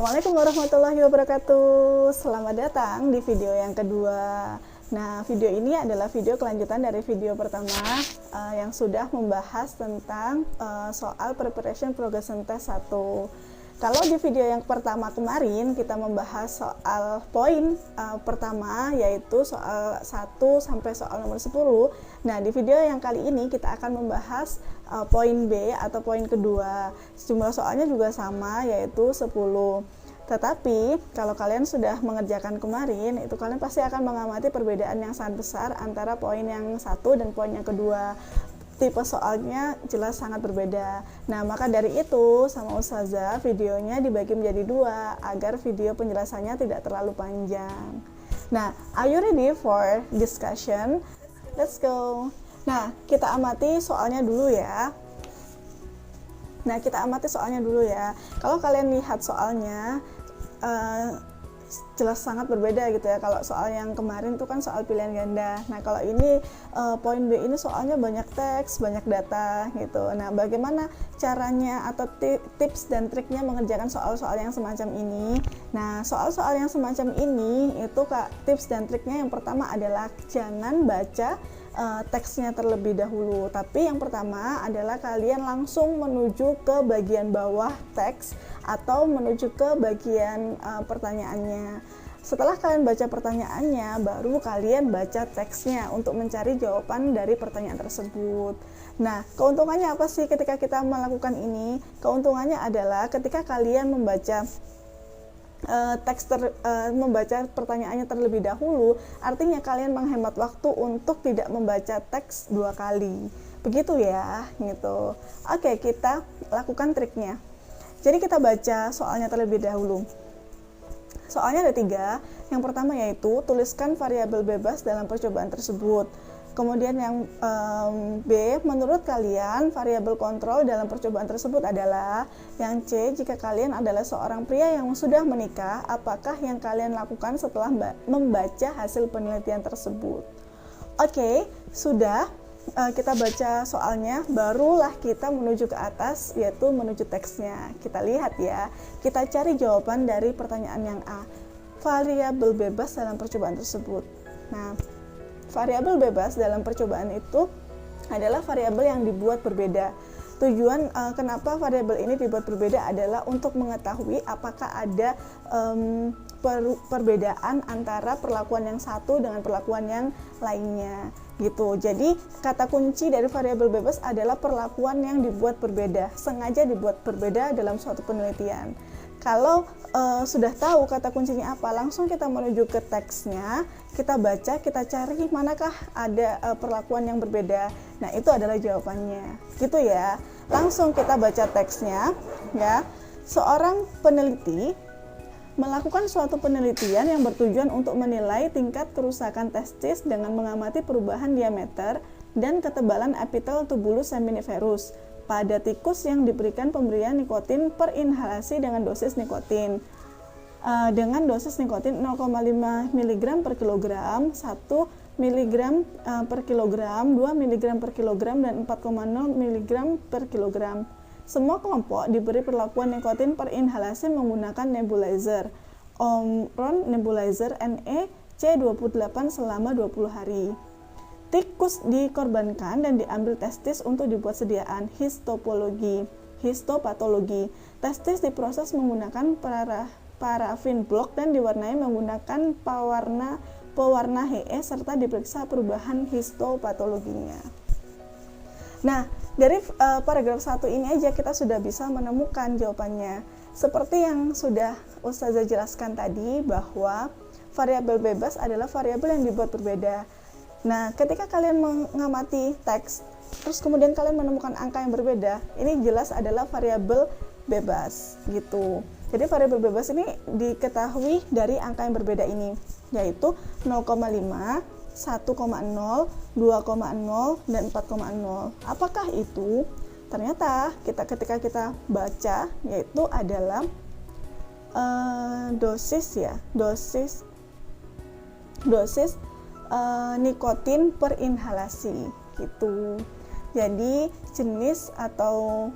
Assalamualaikum warahmatullahi wabarakatuh. Selamat datang di video yang kedua. Nah, video ini adalah video kelanjutan dari video pertama yang sudah membahas tentang soal Preparation Progression Test 1. Kalau di video yang pertama kemarin kita membahas soal poin pertama, yaitu soal 1 sampai soal nomor 10. Nah, di video yang kali ini kita akan membahas poin B atau poin kedua. Jumlah soalnya juga sama, yaitu 10. Tetapi kalau kalian sudah mengerjakan kemarin, itu kalian pasti akan mengamati perbedaan yang sangat besar antara poin yang satu dan poin yang kedua. Tipe soalnya jelas sangat berbeda. Nah, maka dari itu sama Ustazah videonya dibagi menjadi dua agar video penjelasannya tidak terlalu panjang. Nah, are you ready for discussion? Let's go. Nah, kita amati soalnya dulu ya. Kalau kalian lihat soalnya jelas sangat berbeda gitu ya. Kalau soal yang kemarin itu kan soal pilihan ganda. Nah, kalau ini poin B ini soalnya banyak teks, banyak data gitu. Nah, bagaimana caranya atau tips dan triknya mengerjakan soal-soal yang semacam ini? Nah, soal-soal yang semacam ini itu tips dan triknya yang pertama adalah jangan baca teksnya terlebih dahulu, tapi yang pertama adalah kalian langsung menuju ke bagian bawah teks atau menuju ke bagian pertanyaannya. Setelah kalian baca pertanyaannya, baru kalian baca teksnya untuk mencari jawaban dari pertanyaan tersebut. Nah, keuntungannya apa sih ketika kita melakukan ini? Keuntungannya adalah ketika kalian membaca membaca pertanyaannya terlebih dahulu, artinya kalian menghemat waktu untuk tidak membaca teks dua kali. Begitu ya, gitu. Oke, kita lakukan triknya. Jadi kita baca soalnya terlebih dahulu. Soalnya ada 3. Yang pertama yaitu tuliskan variabel bebas dalam percobaan tersebut. Kemudian yang B, menurut kalian variabel kontrol dalam percobaan tersebut adalah. Yang C, jika kalian adalah seorang pria yang sudah menikah, apakah yang kalian lakukan setelah membaca hasil penelitian tersebut? Oke, sudah kita baca soalnya, barulah kita menuju ke atas, yaitu menuju teksnya. Kita lihat ya, kita cari jawaban dari pertanyaan yang A, variabel bebas dalam percobaan tersebut. Nah, variabel bebas dalam percobaan itu adalah variabel yang dibuat berbeda. Tujuan kenapa variabel ini dibuat berbeda adalah untuk mengetahui apakah ada perbedaan antara perlakuan yang satu dengan perlakuan yang lainnya gitu. Jadi kata kunci dari variabel bebas adalah perlakuan yang dibuat berbeda, sengaja dibuat berbeda dalam suatu penelitian. Kalau sudah tahu kata kuncinya apa, langsung kita menuju ke teksnya, kita baca, kita cari manakah ada perlakuan yang berbeda. Nah, itu adalah jawabannya. Gitu ya. Langsung kita baca teksnya ya. Seorang peneliti melakukan suatu penelitian yang bertujuan untuk menilai tingkat kerusakan testis dengan mengamati perubahan diameter dan ketebalan epitel tubulus seminiferus pada tikus yang diberikan pemberian nikotin per inhalasi dengan dosis nikotin 0,5 mg per kilogram, 1 mg per kilogram, 2 mg per kilogram, dan 4,0 mg per kilogram. Semua kelompok diberi perlakuan nikotin per inhalasi menggunakan nebulizer Omron nebulizer NE-C28 selama 20 hari. Tikus dikorbankan dan diambil testis untuk dibuat sediaan histopatologi. Testis diproses menggunakan parafin blok dan diwarnai menggunakan pewarna He serta diperiksa perubahan histopatologinya. Nah, dari paragraf 1 ini aja kita sudah bisa menemukan jawabannya. Seperti yang sudah Ustazah jelaskan tadi, bahwa variabel bebas adalah variabel yang dibuat berbeda. Nah, ketika kalian mengamati teks, terus kemudian kalian menemukan angka yang berbeda, ini jelas adalah variabel bebas gitu. Jadi variabel bebas ini diketahui dari angka yang berbeda ini, yaitu 0,5, 1,0, 2,0, dan 4,0. Apakah itu? Ternyata ketika kita baca, yaitu adalah dosis nikotin per inhalasi gitu. Jadi jenis atau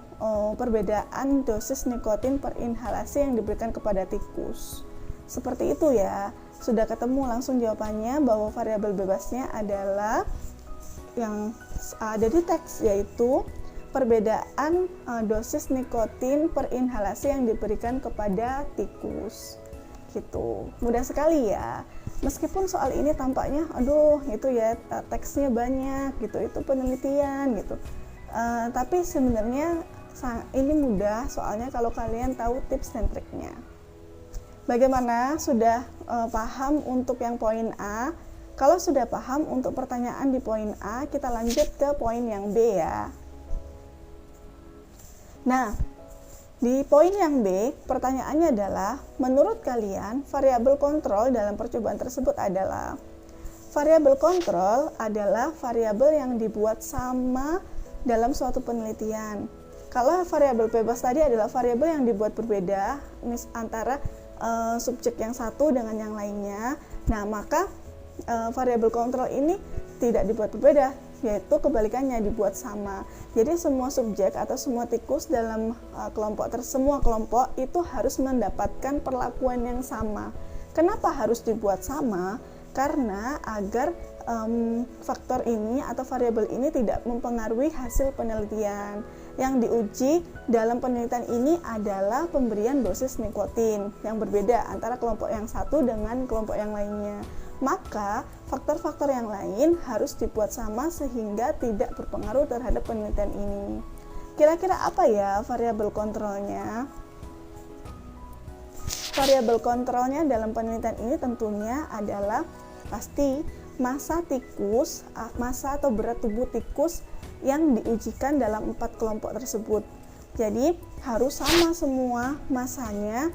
perbedaan dosis nikotin per inhalasi yang diberikan kepada tikus. Seperti itu ya. Sudah ketemu langsung jawabannya bahwa variabel bebasnya adalah yang ada di teks, yaitu perbedaan dosis nikotin per inhalasi yang diberikan kepada tikus. Gitu. Mudah sekali ya. Meskipun soal ini tampaknya aduh itu ya teksnya banyak gitu, itu penelitian gitu. Tapi sebenarnya ini mudah soalnya kalau kalian tahu tips dan triknya. Bagaimana? Sudah paham untuk yang poin A? Kalau sudah paham untuk pertanyaan di poin A, kita lanjut ke poin yang B ya. Nah, di poin yang B, pertanyaannya adalah, menurut kalian variabel kontrol dalam percobaan tersebut adalah? Variabel kontrol adalah variabel yang dibuat sama dalam suatu penelitian. Kalau variabel bebas tadi adalah variabel yang dibuat berbeda antara subjek yang satu dengan yang lainnya. Nah, maka variabel kontrol ini tidak dibuat berbeda, yaitu kebalikannya, dibuat sama. Jadi semua subjek atau semua tikus dalam semua kelompok itu harus mendapatkan perlakuan yang sama. Kenapa harus dibuat sama? Karena agar faktor ini atau variabel ini tidak mempengaruhi hasil penelitian. Yang diuji dalam penelitian ini adalah pemberian dosis nikotin yang berbeda antara kelompok yang satu dengan kelompok yang lainnya. Maka faktor-faktor yang lain harus dibuat sama sehingga tidak berpengaruh terhadap penelitian ini. Kira-kira apa ya variabel kontrolnya? Variabel kontrolnya dalam penelitian ini tentunya adalah pasti massa tikus, massa atau berat tubuh tikus yang diujikan dalam 4 kelompok tersebut. Jadi harus sama semua massanya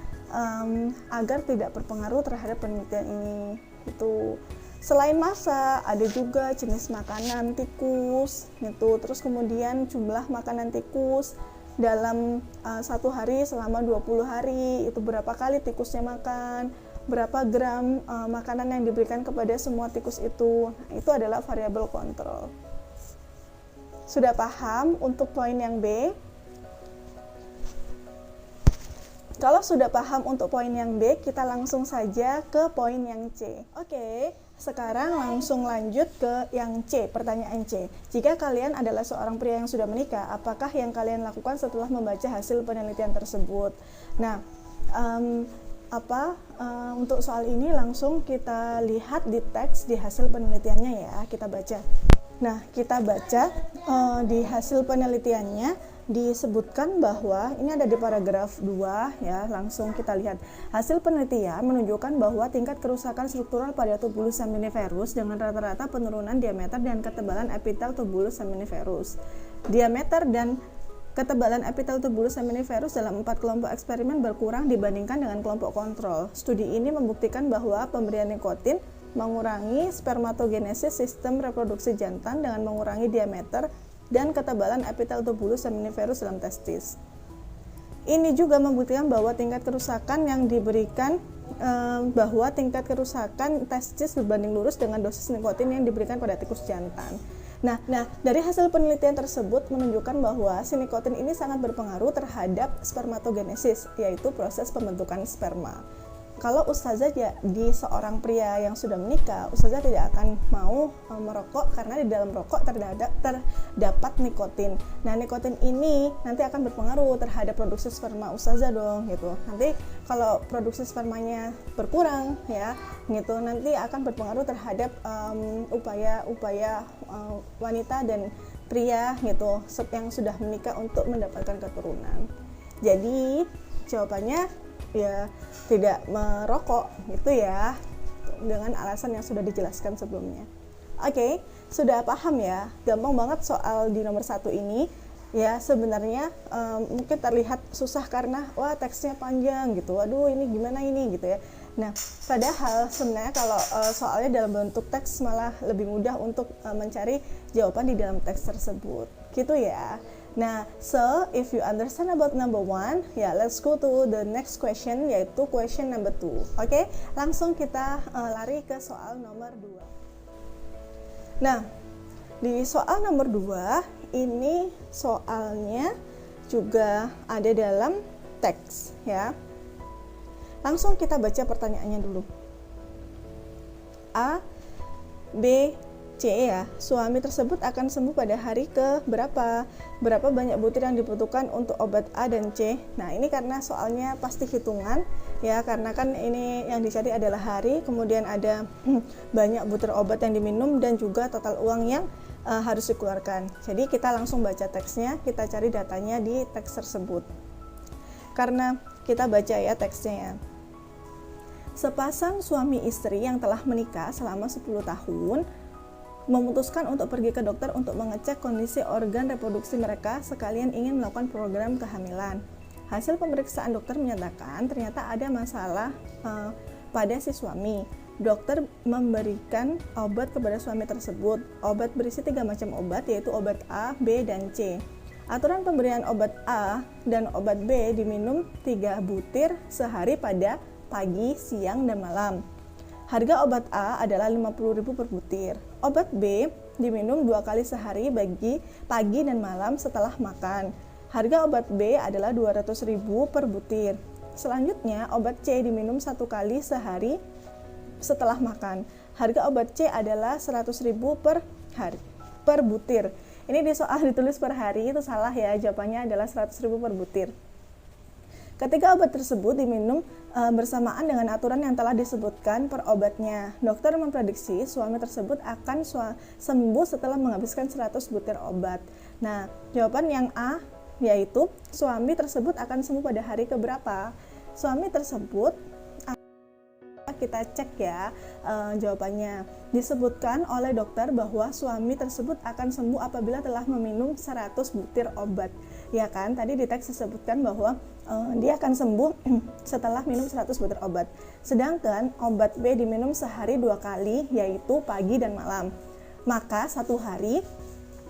agar tidak berpengaruh terhadap penelitian ini. Itu selain massa ada juga jenis makanan tikus gitu, terus kemudian jumlah makanan tikus dalam satu hari selama 20 hari, itu berapa kali tikusnya makan, berapa gram makanan yang diberikan kepada semua tikus itu. Nah, itu adalah variabel kontrol. Sudah paham untuk poin yang B? Kalau sudah paham untuk poin yang B, kita langsung saja ke poin yang C. Oke, sekarang langsung lanjut ke yang C, pertanyaan C. Jika kalian adalah seorang pria yang sudah menikah, apakah yang kalian lakukan setelah membaca hasil penelitian tersebut? Nah, untuk soal ini langsung kita lihat di teks di hasil penelitiannya ya, kita baca. Nah, kita baca di hasil penelitiannya disebutkan bahwa ini ada di paragraf 2 ya, langsung kita lihat. Hasil penelitian menunjukkan bahwa tingkat kerusakan struktural pada tubulus seminiferus dengan rata-rata penurunan diameter dan ketebalan epitel tubulus seminiferus. Diameter dan ketebalan epitel tubulus seminiferus dalam 4 kelompok eksperimen berkurang dibandingkan dengan kelompok kontrol. Studi ini membuktikan bahwa pemberian nikotin mengurangi spermatogenesis sistem reproduksi jantan dengan mengurangi diameter dan ketebalan epitel tubulus seminiferus dalam testis. Ini juga membuktikan bahwa tingkat kerusakan yang diberikan bahwa tingkat kerusakan testis berbanding lurus dengan dosis nikotin yang diberikan pada tikus jantan. Nah, dari hasil penelitian tersebut menunjukkan bahwa si nikotin ini sangat berpengaruh terhadap spermatogenesis, yaitu proses pembentukan sperma. Kalau ustazah di seorang pria yang sudah menikah, ustazah tidak akan mau merokok karena di dalam rokok terdapat nikotin. Nah, nikotin ini nanti akan berpengaruh terhadap produksi sperma ustazah dong gitu. Nanti kalau produksi spermanya berkurang ya, gitu nanti akan berpengaruh terhadap upaya wanita dan pria gitu yang sudah menikah untuk mendapatkan keturunan. Jadi jawabannya ya tidak merokok gitu ya, dengan alasan yang sudah dijelaskan sebelumnya. Oke, sudah paham ya, gampang banget soal di nomor 1 ini ya. Sebenarnya mungkin terlihat susah karena wah teksnya panjang gitu, aduh ini gimana ini gitu ya. Nah, padahal sebenarnya kalau soalnya dalam bentuk teks malah lebih mudah untuk mencari jawaban di dalam teks tersebut gitu ya. Nah, so if you understand about number 1, ya let's go to the next question, yaitu question number 2. Oke, langsung kita lari ke soal nomor 2. Nah, di soal nomor 2 ini soalnya juga ada dalam teks ya. Langsung kita baca pertanyaannya dulu. A, B, C ya. Suami tersebut akan sembuh pada hari ke berapa? Berapa banyak butir yang dibutuhkan untuk obat A dan C? Nah, ini karena soalnya pasti hitungan ya, karena kan ini yang dicari adalah hari, kemudian ada banyak butir obat yang diminum dan juga total uang yang harus dikeluarkan. Jadi kita langsung baca teksnya, kita cari datanya di teks tersebut. Karena kita baca ya teksnya ya. Sepasang suami istri yang telah menikah selama 10 tahun memutuskan untuk pergi ke dokter untuk mengecek kondisi organ reproduksi mereka sekalian ingin melakukan program kehamilan. Hasil pemeriksaan dokter menyatakan ternyata ada masalah pada si suami. Dokter memberikan obat kepada suami tersebut. Obat berisi 3 macam obat, yaitu obat A, B, dan C. Aturan pemberian obat A dan obat B diminum 3 butir sehari pada pagi, siang, dan malam. Harga obat A adalah 50.000 per butir. Obat B diminum 2 kali sehari bagi pagi dan malam setelah makan. Harga obat B adalah 200.000 per butir. Selanjutnya, obat C diminum 1 kali sehari setelah makan. Harga obat C adalah 100.000 per butir. Ini di soal ditulis per hari, itu salah ya, jawabannya adalah 100.000 per butir. Ketika obat tersebut diminum bersamaan dengan aturan yang telah disebutkan per obatnya, dokter memprediksi suami tersebut akan sembuh setelah menghabiskan 100 butir obat. Nah, jawaban yang A yaitu suami tersebut akan sembuh pada hari keberapa? Suami tersebut, kita cek ya jawabannya. Disebutkan oleh dokter bahwa suami tersebut akan sembuh apabila telah meminum 100 butir obat. Ya kan, tadi di teks disebutkan bahwa dia akan sembuh setelah minum 100 butir obat. Sedangkan obat B diminum sehari 2 kali, yaitu pagi dan malam. Maka 1 hari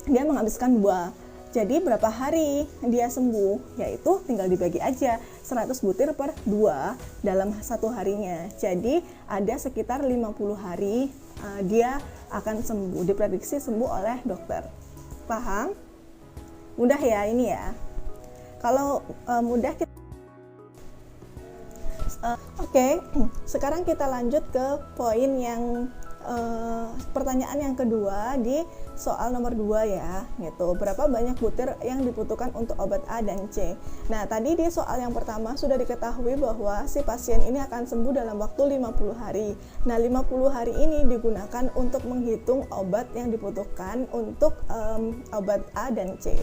dia menghabiskan 2. Jadi berapa hari dia sembuh? Yaitu tinggal dibagi aja 100 butir per 2 dalam 1 harinya. Jadi ada sekitar 50 hari dia akan sembuh, diprediksi sembuh oleh dokter. Paham? Mudah ya ini ya. Kalau mudah kita Oke, sekarang kita lanjut ke poin yang pertanyaan yang kedua di soal nomor 2 ya, gitu. Berapa banyak butir yang dibutuhkan untuk obat A dan C? Nah, tadi di soal yang pertama sudah diketahui bahwa si pasien ini akan sembuh dalam waktu 50 hari. Nah, 50 hari ini digunakan untuk menghitung obat yang dibutuhkan untuk obat A dan C.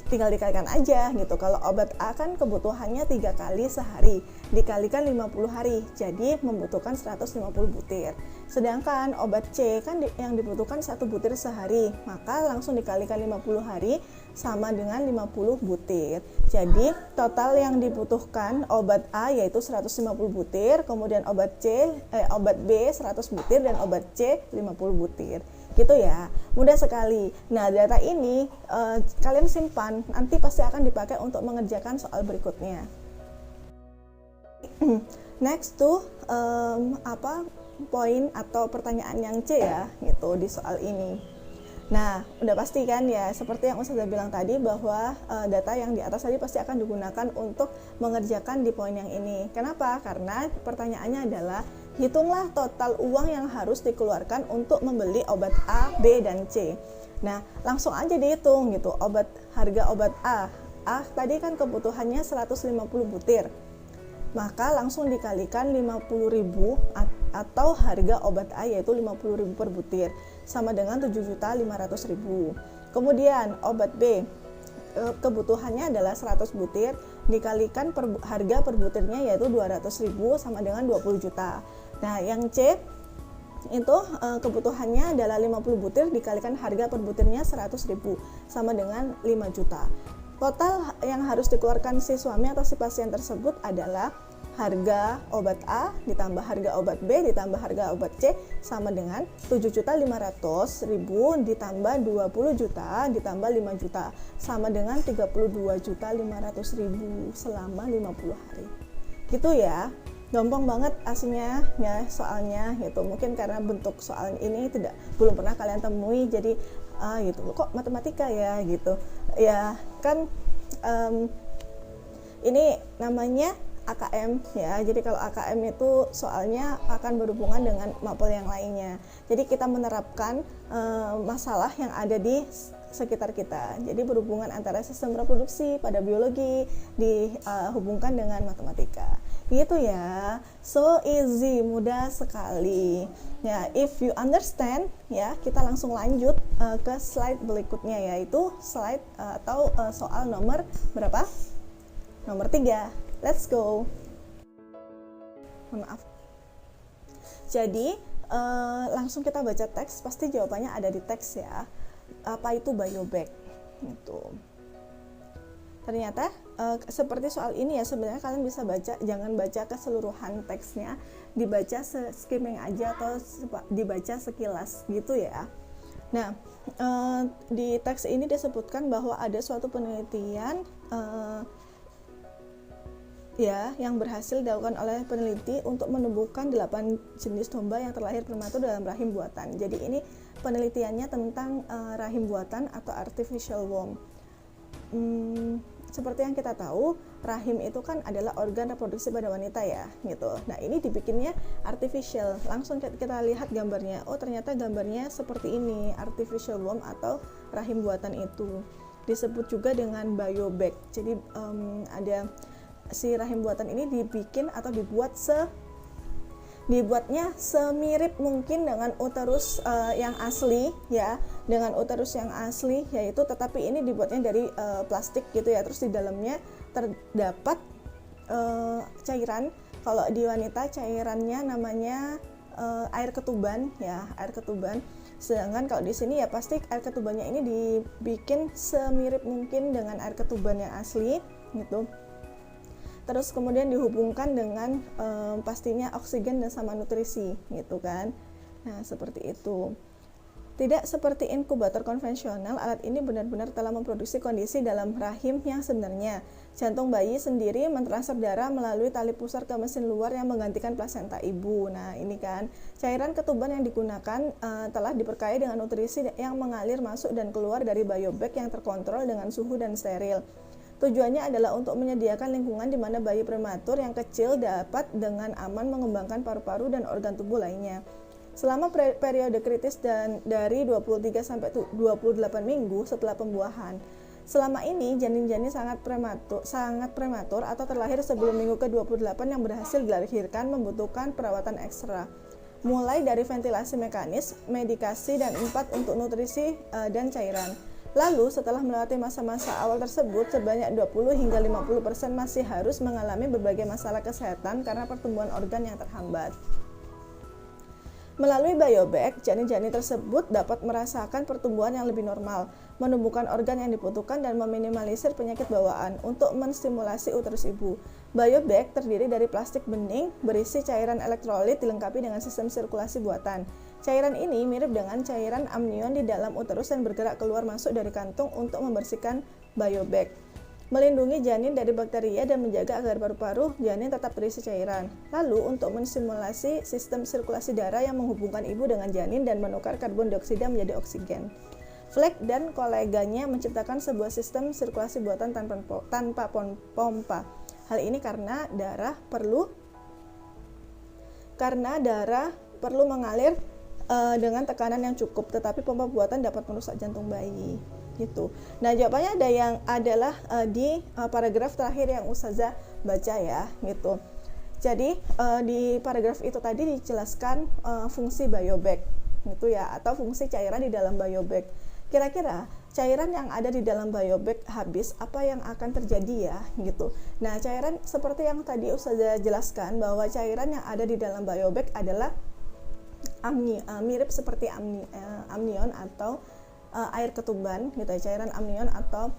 Tinggal dikalikan aja gitu. Kalau obat A kan kebutuhannya 3 kali sehari, dikalikan 50 hari, jadi membutuhkan 150 butir. Sedangkan obat C kan yang dibutuhkan 1 butir sehari, maka langsung dikalikan 50 hari sama dengan 50 butir. Jadi total yang dibutuhkan obat A yaitu 150 butir, kemudian obat B 100 butir, dan obat C 50 butir. Gitu ya, mudah sekali. Nah, data ini kalian simpan, nanti pasti akan dipakai untuk mengerjakan soal berikutnya. Next tuh poin atau pertanyaan yang C ya, gitu di soal ini. Nah, udah pasti kan ya, seperti yang Ustazah bilang tadi bahwa data yang di atas tadi pasti akan digunakan untuk mengerjakan di poin yang ini. Kenapa? Karena pertanyaannya adalah hitunglah total uang yang harus dikeluarkan untuk membeli obat A, B, dan C. Nah, langsung aja dihitung gitu. Harga obat A tadi kan kebutuhannya 150 butir. Maka langsung dikalikan 50.000 atau harga obat A yaitu 50.000 per butir sama dengan 7.500.000. Kemudian obat B kebutuhannya adalah 100 butir dikalikan harga per butirnya yaitu 200.000 sama dengan 20 juta. Nah, yang C itu kebutuhannya adalah 50 butir dikalikan harga per butirnya 100.000 sama dengan 5 juta. Total yang harus dikeluarkan si suami atau si pasien tersebut adalah harga obat A ditambah harga obat B ditambah harga obat C sama dengan 7.500.000 ditambah 20 juta ditambah 5 juta sama dengan 32.500.000 selama 50 hari. Gitu ya. Gampang banget aslinya ya soalnya gitu. Mungkin karena bentuk soal ini belum pernah kalian temui, jadi gitu, kok matematika ya gitu ya kan. Ini namanya AKM ya. Jadi kalau AKM itu soalnya akan berhubungan dengan mapel yang lainnya. Jadi kita menerapkan masalah yang ada di sekitar kita. Jadi berhubungan antara sistem reproduksi pada biologi dihubungkan dengan matematika. Gitu ya. So easy, mudah sekali. Ya, if you understand ya, kita langsung lanjut ke slide berikutnya, yaitu slide atau soal nomor berapa? Nomor 3. Let's go. Maaf. Jadi langsung kita baca teks, pasti jawabannya ada di teks ya. Apa itu biobank? Gitu. Ternyata seperti soal ini ya, sebenarnya kalian bisa baca, jangan baca keseluruhan teksnya, dibaca skimming aja atau dibaca sekilas gitu ya. Nah, di teks ini disebutkan bahwa ada suatu penelitian ya yang berhasil dilakukan oleh peneliti untuk menumbuhkan 8 jenis domba yang terlahir prematur dalam rahim buatan. Jadi ini penelitiannya tentang rahim buatan atau artificial womb. Seperti yang kita tahu, rahim itu kan adalah organ reproduksi pada wanita ya, gitu. Nah, ini dibikinnya artificial. Langsung kita lihat gambarnya. Oh, ternyata gambarnya seperti ini, artificial womb atau rahim buatan itu. Disebut juga dengan biobank. Jadi ada si rahim buatan ini dibikin atau dibuatnya semirip mungkin dengan uterus yang asli ya, dengan uterus yang asli yaitu, tetapi ini dibuatnya dari plastik gitu ya. Terus di dalamnya terdapat cairan. Kalau di wanita cairannya namanya air ketuban ya, air ketuban. Sedangkan kalau di sini ya pasti air ketubannya ini dibikin semirip mungkin dengan air ketuban yang asli gitu. Terus kemudian dihubungkan dengan pastinya oksigen dan sama nutrisi gitu kan. Nah, seperti itu. Tidak seperti inkubator konvensional, alat ini benar-benar telah memproduksi kondisi dalam rahim yang sebenarnya. Jantung bayi sendiri mentransfer darah melalui tali pusar ke mesin luar yang menggantikan plasenta ibu. Nah, ini kan cairan ketuban yang digunakan telah diperkaya dengan nutrisi yang mengalir masuk dan keluar dari biobank yang terkontrol dengan suhu dan steril. Tujuannya adalah untuk menyediakan lingkungan di mana bayi prematur yang kecil dapat dengan aman mengembangkan paru-paru dan organ tubuh lainnya. Selama periode kritis dan dari 23 sampai 28 minggu setelah pembuahan. Selama ini janin-janin sangat prematur atau terlahir sebelum minggu ke-28 yang berhasil dilahirkan membutuhkan perawatan ekstra. Mulai dari ventilasi mekanis, medikasi, dan 4 untuk nutrisi dan cairan. Lalu setelah melewati masa-masa awal tersebut, sebanyak 20 hingga 50% masih harus mengalami berbagai masalah kesehatan karena pertumbuhan organ yang terhambat. Melalui biobank, janin-janin tersebut dapat merasakan pertumbuhan yang lebih normal, menumbuhkan organ yang dibutuhkan, dan meminimalisir penyakit bawaan untuk menstimulasi uterus ibu. Biobank terdiri dari plastik bening berisi cairan elektrolit dilengkapi dengan sistem sirkulasi buatan. Cairan ini mirip dengan cairan amnion di dalam uterus dan bergerak keluar masuk dari kantung untuk membersihkan biobank, melindungi janin dari bakteria dan menjaga agar paru-paru janin tetap berisi cairan. Lalu untuk menstimulasi sistem sirkulasi darah yang menghubungkan ibu dengan janin dan menukar karbon dioksida menjadi oksigen. Fleck dan koleganya menciptakan sebuah sistem sirkulasi buatan tanpa pompa. Hal ini karena darah perlu mengalir dengan tekanan yang cukup, tetapi pompa buatan dapat merusak jantung bayi gitu. Nah, jawabannya adalah di paragraf terakhir yang Ustazah baca ya gitu. Jadi di paragraf itu tadi dijelaskan fungsi biobank gitu ya, atau fungsi cairan di dalam biobank. Kira-kira cairan yang ada di dalam biobank habis, apa yang akan terjadi ya gitu. Nah, cairan seperti yang tadi Ustazah jelaskan bahwa cairan yang ada di dalam biobank adalah mirip seperti amnion atau air ketuban gitu ya, cairan amnion atau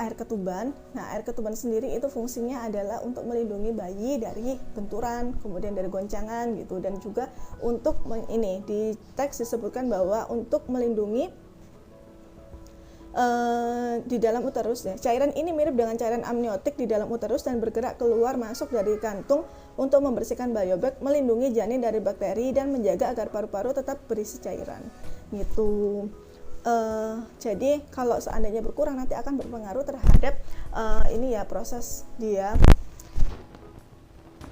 air ketuban. Nah, air ketuban sendiri itu fungsinya adalah untuk melindungi bayi dari benturan, kemudian dari goncangan gitu, dan juga untuk ini di teks disebutkan bahwa untuk melindungi di dalam uterus ya. Cairan ini mirip dengan cairan amniotik di dalam uterus dan bergerak keluar masuk dari kantung untuk membersihkan biobank, melindungi janin dari bakteri, dan menjaga agar paru-paru tetap berisi cairan gitu. Jadi kalau seandainya berkurang nanti akan berpengaruh terhadap ini ya, proses dia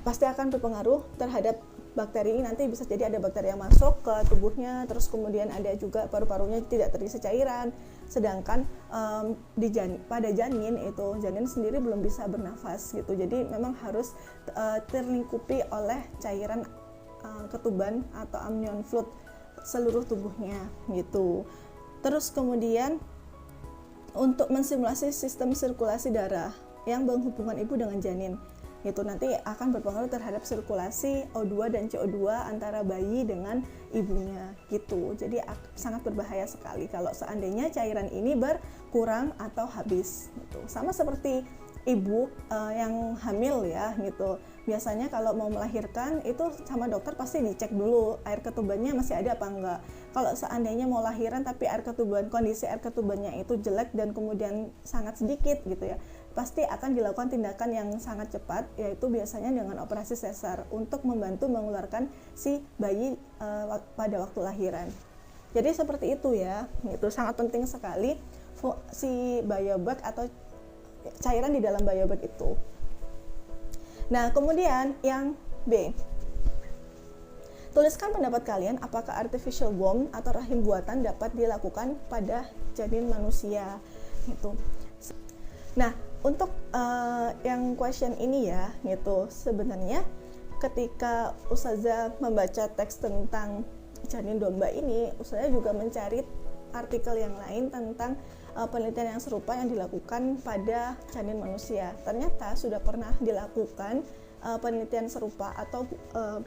pasti akan berpengaruh terhadap bakteri ini. Nanti bisa jadi ada bakteri yang masuk ke tubuhnya, terus kemudian ada juga paru-parunya tidak terisi cairan. Sedangkan pada janin itu, janin sendiri belum bisa bernafas gitu. Jadi memang harus terlingkupi oleh cairan ketuban atau amnion fluid seluruh tubuhnya gitu. Terus kemudian untuk mensimulasi sistem sirkulasi darah yang menghubungkan ibu dengan janin, itu nanti akan berpengaruh terhadap sirkulasi O2 dan CO2 antara bayi dengan ibunya gitu. Jadi sangat berbahaya sekali kalau seandainya cairan ini berkurang atau habis gitu. Sama seperti ibu yang hamil ya gitu. Biasanya kalau mau melahirkan itu sama dokter pasti dicek dulu air ketubannya masih ada apa enggak. Kalau seandainya mau lahiran tapi kondisi air ketubannya itu jelek dan kemudian sangat sedikit gitu ya, pasti akan dilakukan tindakan yang sangat cepat, yaitu biasanya dengan operasi sesar untuk membantu mengeluarkan si bayi pada waktu lahiran. Jadi seperti itu ya, itu sangat penting sekali si biobag atau cairan di dalam biobag itu. Nah, kemudian yang B, tuliskan pendapat kalian apakah artificial womb atau rahim buatan dapat dilakukan pada janin manusia gitu. Nah, untuk yang question ini ya gitu, sebenarnya ketika Ustazah membaca teks tentang janin domba ini, Ustazah juga mencari artikel yang lain tentang penelitian yang serupa yang dilakukan pada janin manusia. Ternyata sudah pernah dilakukan penelitian serupa atau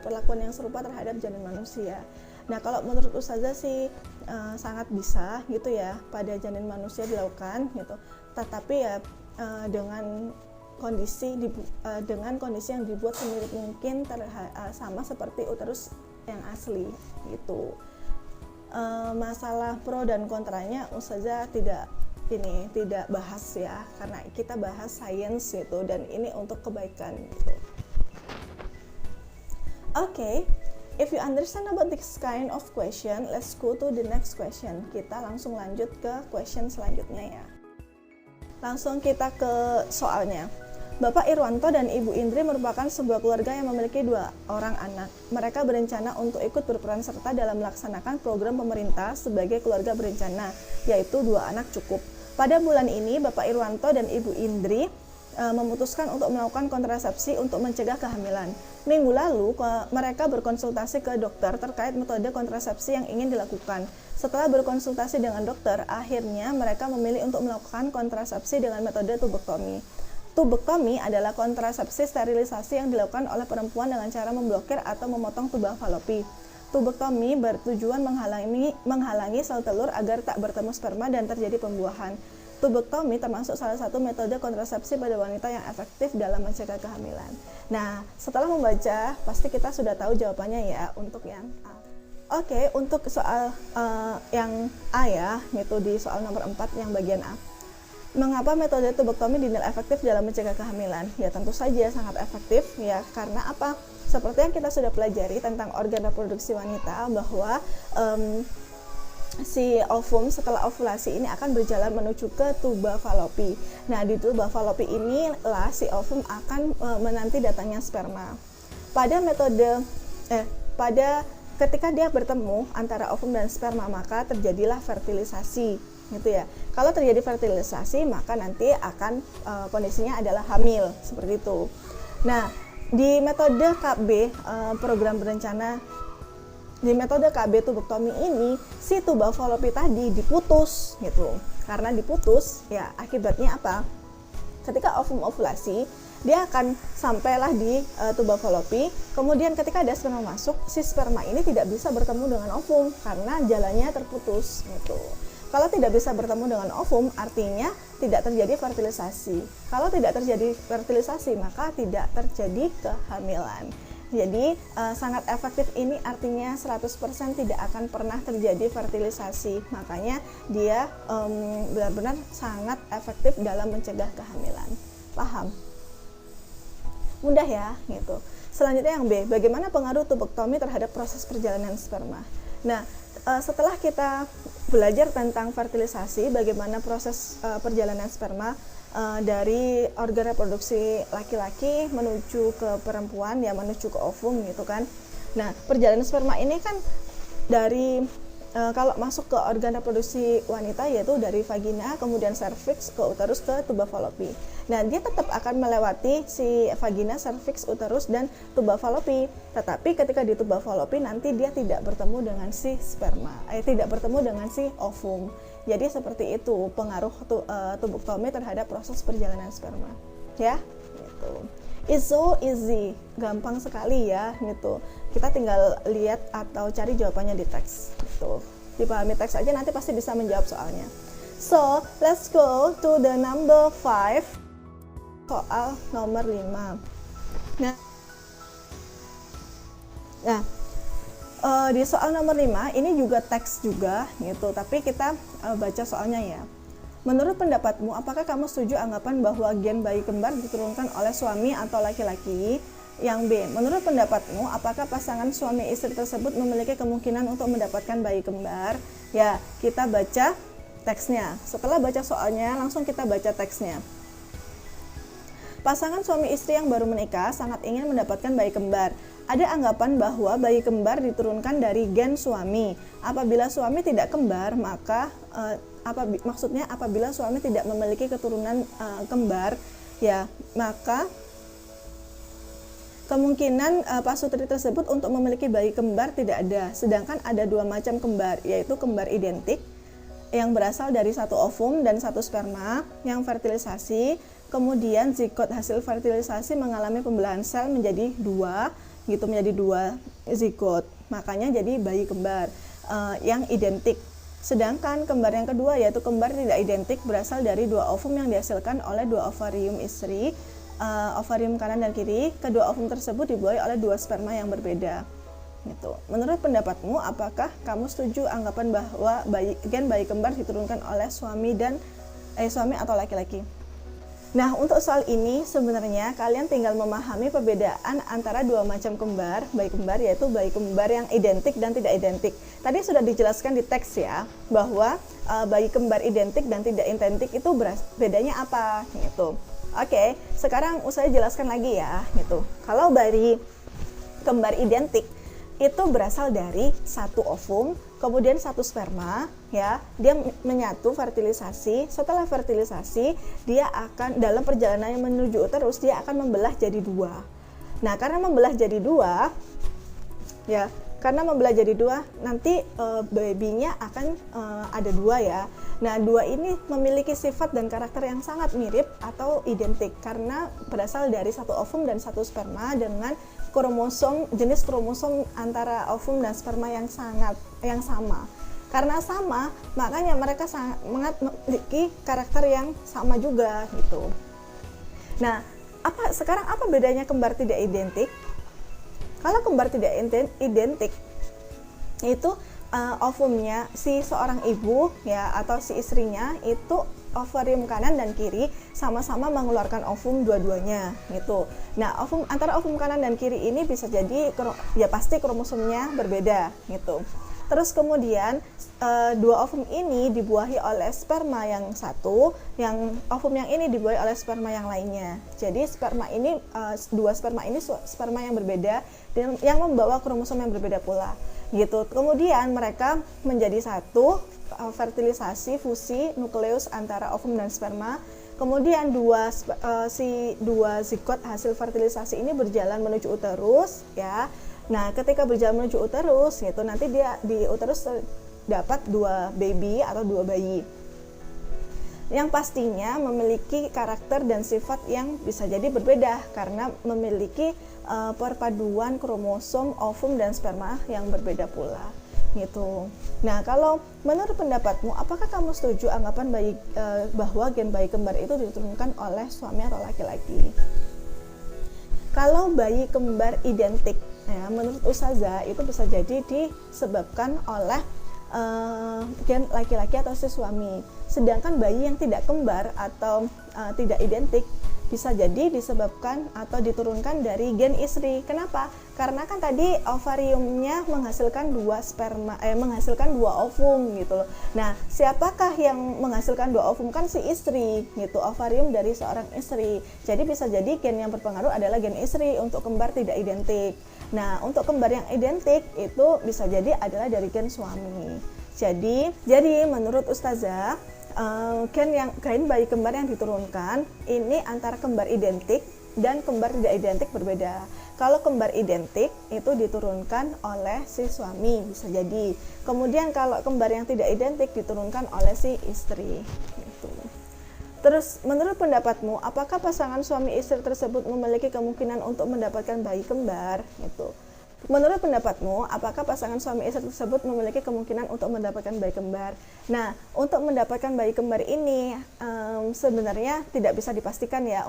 perlakuan yang serupa terhadap janin manusia. Nah, kalau menurut Ustazah sih sangat bisa gitu ya pada janin manusia dilakukan gitu. Tetapi ya dengan kondisi yang dibuat semirip mungkin sama seperti uterus yang asli gitu. Masalah pro dan kontranya Ustazah tidak bahas ya, karena kita bahas sains gitu dan ini untuk kebaikan gitu. Okay, if you understand about this kind of question, let's go to the next question. Kita langsung lanjut ke question selanjutnya ya. Langsung kita ke soalnya. Bapak Irwanto dan Ibu Indri merupakan sebuah keluarga yang memiliki 2 orang anak. Mereka berencana untuk ikut berperan serta dalam melaksanakan program pemerintah sebagai keluarga berencana, yaitu 2 anak cukup. Pada bulan ini, Bapak Irwanto dan Ibu Indri memutuskan untuk melakukan kontrasepsi untuk mencegah kehamilan. Minggu lalu, mereka berkonsultasi ke dokter terkait metode kontrasepsi yang ingin dilakukan. Setelah berkonsultasi dengan dokter, akhirnya mereka memilih untuk melakukan kontrasepsi dengan metode tubektomi. Tubektomi adalah kontrasepsi sterilisasi yang dilakukan oleh perempuan dengan cara memblokir atau memotong tuba falopi. Tubektomi bertujuan menghalangi sel telur agar tak bertemu sperma dan terjadi pembuahan. Tubektomi termasuk salah satu metode kontrasepsi pada wanita yang efektif dalam mencegah kehamilan. Nah, setelah membaca, pasti kita sudah tahu jawabannya ya untuk yang A. Oke, untuk soal yang A ya, itu di soal nomor 4 yang bagian A. Mengapa metode tubektomi dinilai efektif dalam mencegah kehamilan? Ya tentu saja sangat efektif ya, karena apa? Seperti yang kita sudah pelajari tentang organ reproduksi wanita, bahwa si ovum setelah ovulasi ini akan berjalan menuju ke tuba falopi. Nah, di tuba falopi inilah si ovum akan menanti datangnya sperma. Ketika dia bertemu antara ovum dan sperma, maka terjadilah fertilisasi gitu ya. Kalau terjadi fertilisasi, maka nanti akan kondisinya adalah hamil seperti itu. Nah, di metode KB program berencana, di metode KB tubektomi ini, si tuba falopi tadi diputus gitu. Karena diputus, ya akibatnya apa? Ketika ovum ovulasi, dia akan sampailah di tuba falopi. Kemudian ketika ada sperma masuk, si sperma ini tidak bisa bertemu dengan ovum karena jalannya terputus gitu. Kalau tidak bisa bertemu dengan ovum, artinya tidak terjadi fertilisasi. Kalau tidak terjadi fertilisasi, maka tidak terjadi kehamilan. Jadi sangat efektif ini artinya 100% tidak akan pernah terjadi fertilisasi. Makanya dia benar-benar sangat efektif dalam mencegah kehamilan. Paham? Mudah ya gitu. Selanjutnya yang B, bagaimana pengaruh tubektomi terhadap proses perjalanan sperma? Nah, setelah kita belajar tentang fertilisasi, bagaimana proses perjalanan sperma dari organ reproduksi laki-laki menuju ke perempuan, ya menuju ke ovum gitu kan. Nah, perjalanan sperma ini kan dari kalau masuk ke organ reproduksi wanita yaitu dari vagina, kemudian serviks, ke uterus, ke tuba falopi. Nah, dia tetap akan melewati si vagina, serviks, uterus, dan tuba falopi. Tetapi ketika di tuba falopi nanti dia tidak bertemu dengan si sperma, tidak bertemu dengan si ovum. Jadi seperti itu pengaruh tubuktomi terhadap proses perjalanan sperma. Ya, gitu. It's so easy, gampang sekali ya gitu. Kita tinggal lihat atau cari jawabannya di teks gitu. Dipahami teks aja nanti pasti bisa menjawab soalnya. So, let's go to the number 5. Soal nomor 5. Nah, di soal nomor 5 ini juga teks juga gitu, tapi kita baca soalnya ya. Menurut pendapatmu, apakah kamu setuju anggapan bahwa gen bayi kembar diturunkan oleh suami atau laki-laki? Yang B, menurut pendapatmu, apakah pasangan suami istri tersebut memiliki kemungkinan untuk mendapatkan bayi kembar? Ya, kita baca teksnya. Setelah baca soalnya, langsung kita baca teksnya. Pasangan suami istri yang baru menikah sangat ingin mendapatkan bayi kembar. Ada anggapan bahwa bayi kembar diturunkan dari gen suami. Apabila suami tidak kembar, maka maksudnya apabila suami tidak memiliki keturunan kembar, ya maka kemungkinan pasutri tersebut untuk memiliki bayi kembar tidak ada. Sedangkan ada dua macam kembar, yaitu kembar identik yang berasal dari satu ovum dan satu sperma yang fertilisasi, kemudian zigot hasil fertilisasi mengalami pembelahan sel menjadi dua, gitu, menjadi dua zigot. Makanya jadi bayi kembar yang identik. Sedangkan kembar yang kedua yaitu kembar tidak identik berasal dari dua ovum yang dihasilkan oleh dua ovarium istri, ovarium kanan dan kiri. Kedua ovum tersebut dibuahi oleh dua sperma yang berbeda. Gitu. Menurut pendapatmu, apakah kamu setuju anggapan bahwa gen bayi kembar diturunkan oleh suami atau laki-laki? Nah, untuk soal ini sebenarnya kalian tinggal memahami perbedaan antara dua macam bayi kembar yaitu bayi kembar yang identik dan tidak identik. Tadi sudah dijelaskan di teks ya, bahwa bayi kembar identik dan tidak identik itu bedanya apa gitu. Oke, sekarang saya jelaskan lagi ya gitu. Kalau bayi kembar identik itu berasal dari satu ovum, kemudian satu sperma, ya, dia menyatu fertilisasi. Setelah fertilisasi, dia akan dalam perjalanan menuju uterus dia akan membelah jadi dua. Nah, karena membelah jadi dua, ya, nanti babynya akan ada dua ya. Nah, dua ini memiliki sifat dan karakter yang sangat mirip atau identik karena berasal dari satu ovum dan satu sperma dengan jenis kromosom antara ovum dan sperma yang sama. Karena sama, makanya mereka memiliki karakter yang sama juga gitu. Nah, sekarang apa bedanya kembar tidak identik? Kalau kembar tidak identik itu ovumnya si seorang ibu ya atau si istrinya itu ovarium kanan dan kiri sama-sama mengeluarkan ovum dua-duanya gitu. Nah, antara ovum kanan dan kiri ini bisa jadi ya pasti kromosomnya berbeda gitu. Terus kemudian dua ovum ini dibuahi oleh sperma yang satu, ovum yang ini dibuahi oleh sperma yang lainnya. Jadi dua sperma ini sperma yang berbeda dan yang membawa kromosom yang berbeda pula. Gitu. Kemudian mereka menjadi satu, fertilisasi, fusi nukleus antara ovum dan sperma. Kemudian dua zigot hasil fertilisasi ini berjalan menuju uterus, ya. Nah, ketika berjalan menuju uterus, gitu, nanti dia di uterus dapat dua baby atau dua bayi. Yang pastinya memiliki karakter dan sifat yang bisa jadi berbeda karena memiliki perpaduan kromosom ovum dan sperma yang berbeda pula gitu. Nah, kalau menurut pendapatmu, apakah kamu setuju anggapan bahwa gen bayi kembar itu diturunkan oleh suami atau laki-laki? Kalau bayi kembar identik, ya, menurut Ustazah itu bisa jadi disebabkan oleh gen laki-laki atau si suami. Sedangkan bayi yang tidak kembar atau tidak identik bisa jadi disebabkan atau diturunkan dari gen istri. Kenapa? Karena kan tadi ovariumnya menghasilkan menghasilkan 2 ovum gitu loh. Nah, siapakah yang menghasilkan 2 ovum? Kan si istri gitu, ovarium dari seorang istri. Jadi bisa jadi gen yang berpengaruh adalah gen istri untuk kembar tidak identik. Nah, untuk kembar yang identik itu bisa jadi adalah dari gen suami. Jadi menurut Ustazah, gen bayi kembar yang diturunkan ini antara kembar identik dan kembar tidak identik berbeda. Kalau kembar identik itu diturunkan oleh si suami, bisa jadi. Kemudian kalau kembar yang tidak identik diturunkan oleh si istri. Gitu. Terus menurut pendapatmu, apakah pasangan suami istri tersebut memiliki kemungkinan untuk mendapatkan bayi kembar? Gitu. Menurut pendapatmu, apakah pasangan suami istri tersebut memiliki kemungkinan untuk mendapatkan bayi kembar? Nah, untuk mendapatkan bayi kembar ini sebenarnya tidak bisa dipastikan ya,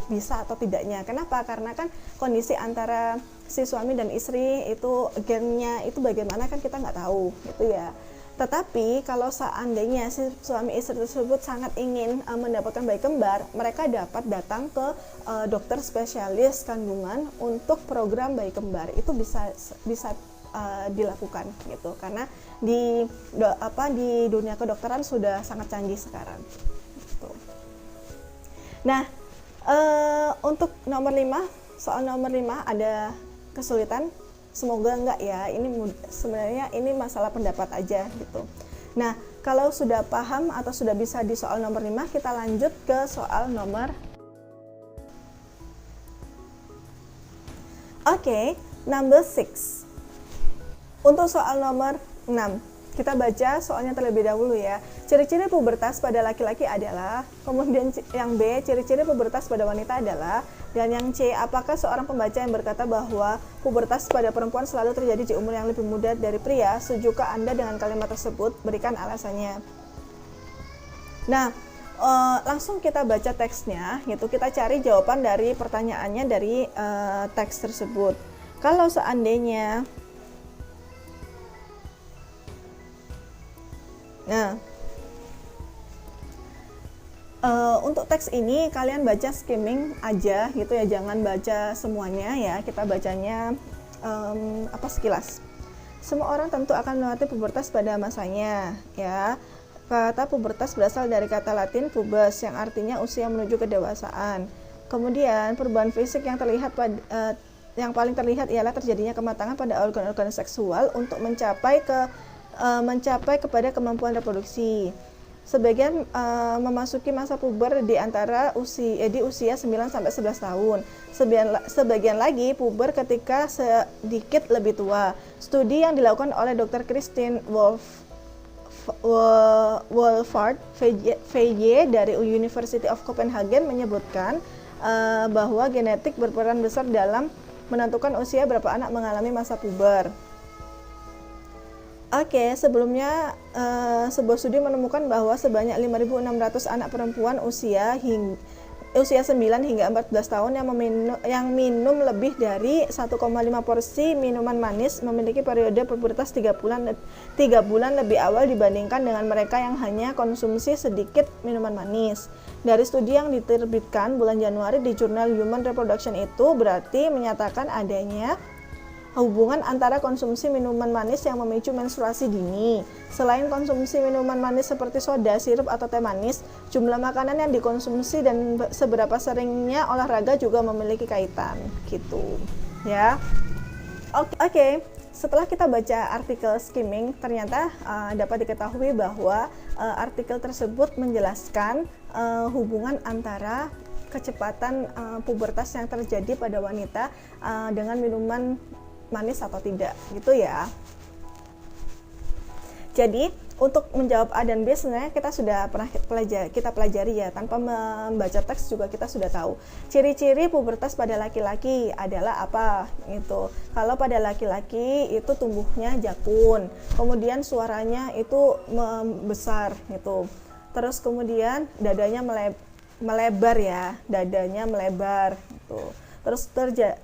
bisa atau tidaknya. Kenapa? Karena kan kondisi antara si suami dan istri itu gennya itu bagaimana kan kita nggak tahu, gitu ya. Tetapi kalau seandainya si suami istri tersebut sangat ingin mendapatkan bayi kembar, mereka dapat datang ke dokter spesialis kandungan untuk program bayi kembar. Itu bisa dilakukan gitu, karena di dunia kedokteran sudah sangat canggih sekarang. Gitu. Nah, untuk nomor 5, soal nomor 5 ada kesulitan. Semoga enggak ya, sebenarnya ini masalah pendapat aja gitu. Nah, kalau sudah paham atau sudah bisa di soal nomor 5, kita lanjut ke soal nomor number 6. Untuk soal nomor 6, kita baca soalnya terlebih dahulu ya. Ciri-ciri pubertas pada laki-laki adalah, kemudian yang B, ciri-ciri pubertas pada wanita adalah, dan yang C, apakah seorang pembaca yang berkata bahwa pubertas pada perempuan selalu terjadi di umur yang lebih muda dari pria? Setujukah Anda dengan kalimat tersebut? Berikan alasannya. Nah, langsung kita baca teksnya, gitu. Kita cari jawaban dari pertanyaannya dari teks tersebut. Kalau seandainya untuk teks ini kalian baca skimming aja gitu ya, jangan baca semuanya ya, kita bacanya sekilas. Semua orang tentu akan melewati pubertas pada masanya ya. Kata pubertas berasal dari kata Latin pubes yang artinya usia menuju kedewasaan. Kemudian perubahan fisik yang paling terlihat ialah terjadinya kematangan pada organ-organ seksual untuk mencapai kepada kemampuan reproduksi. Sebagian memasuki masa puber di usia 9 sampai 11 tahun. Sebagian lagi puber ketika sedikit lebih tua. Studi yang dilakukan oleh Dr. Christine Wolfart VJ dari University of Copenhagen menyebutkan bahwa genetik berperan besar dalam menentukan usia berapa anak mengalami masa puber. Sebelumnya sebuah studi menemukan bahwa sebanyak 5.600 anak perempuan usia 9 hingga 14 tahun yang minum lebih dari 1,5 porsi minuman manis memiliki periode pubertas 3 bulan lebih awal dibandingkan dengan mereka yang hanya konsumsi sedikit minuman manis. Dari studi yang diterbitkan bulan Januari di jurnal Human Reproduction itu berarti menyatakan adanya hubungan antara konsumsi minuman manis yang memicu menstruasi dini. Selain konsumsi minuman manis seperti soda, sirup, atau teh manis, jumlah makanan yang dikonsumsi dan seberapa seringnya olahraga juga memiliki kaitan, gitu. Ya. Oke. Setelah kita baca artikel skimming, ternyata dapat diketahui bahwa artikel tersebut menjelaskan hubungan antara kecepatan pubertas yang terjadi pada wanita dengan minuman manis atau tidak, gitu ya. Jadi untuk menjawab A dan B sebenarnya kita sudah pernah pelajari ya, tanpa membaca teks juga kita sudah tahu. Ciri-ciri pubertas pada laki-laki adalah apa? Gitu. Kalau pada laki-laki itu tumbuhnya jakun, kemudian suaranya itu membesar gitu. Terus kemudian dadanya melebar ya, gitu. Terus